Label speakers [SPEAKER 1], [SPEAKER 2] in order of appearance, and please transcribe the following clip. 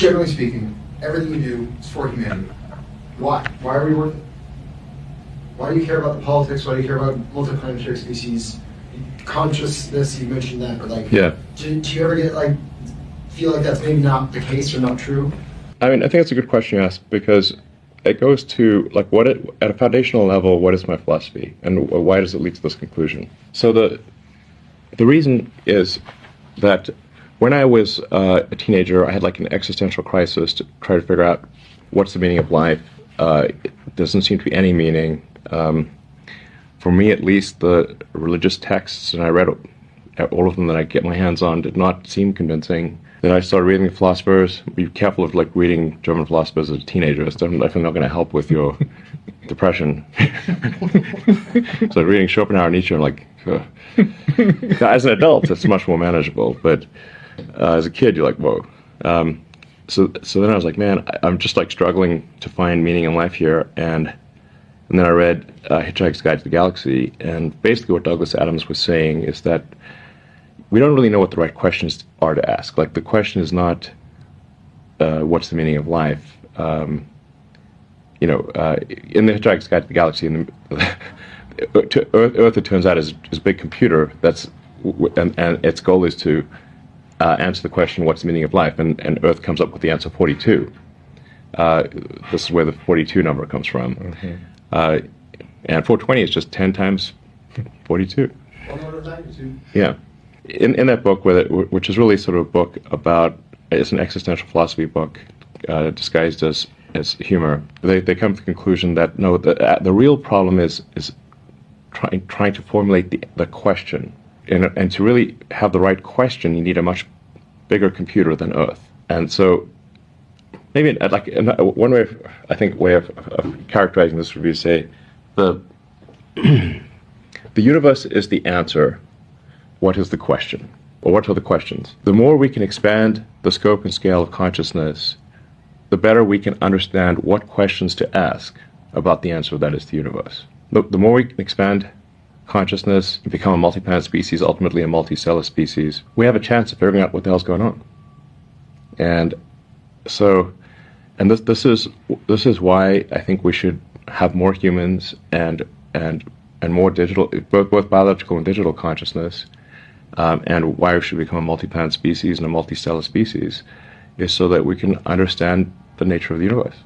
[SPEAKER 1] generally speaking, everything you do is for humanity. Why? Why are we worth it? Why do you care about the politics? Why do you care about multiplanetary species? Consciousness, you mentioned that, but like,
[SPEAKER 2] yeah.
[SPEAKER 1] Do you ever get like, feel like that's maybe not the case or not true?
[SPEAKER 2] I mean, I think it's a good question you ask, because it goes to like at a foundational level, what is my philosophy, and why does it lead to this conclusion? So the reason is that when I was a teenager, I had like an existential crisis to try to figure out what's the meaning of life. It doesn't seem to be any meaning. For me, at least, the religious texts, and I read all of them that I get my hands on, did not seem convincing. Then I started reading the philosophers. Be careful of like reading German philosophers as a teenager. It's definitely not going to help with your depression. So reading Schopenhauer and Nietzsche, I'm like, now, as an adult, it's much more manageable. But as a kid, you're like, whoa. So then I was like, man, I'm just like struggling to find meaning in life here. And then I read Hitchhiker's Guide to the Galaxy, and basically what Douglas Adams was saying is that we don't really know what the right questions are to ask. Like, the question is not what's the meaning of life. In the Hitchhiker's Guide to the Galaxy, Earth, it turns out, is a big computer and its goal is to answer the question, what's the meaning of life? And Earth comes up with the answer 42. This is where the 42 number comes from.
[SPEAKER 3] Mm-hmm.
[SPEAKER 2] And 420 is just 10 times 42.
[SPEAKER 1] One order of magnitude.
[SPEAKER 2] Yeah. In that book, which is really sort of a book about, it's an existential philosophy book disguised as humor, they come to the conclusion that no, the real problem is trying to formulate the question. And to really have the right question, you need a much bigger computer than Earth. And so maybe like one way of characterizing this would be to say the universe is the answer. What is the question? Or what are the questions? The more we can expand the scope and scale of consciousness, the better we can understand what questions to ask about the answer that is the universe. The more we can expand consciousness and become a multi-planet species, ultimately a multicellular species, we have a chance of figuring out what the hell's going on. And so, this is why I think we should have more humans and more digital, both biological and digital consciousness, and why we should become a multi-planet species and a multicellular species, is so that we can understand the nature of the universe.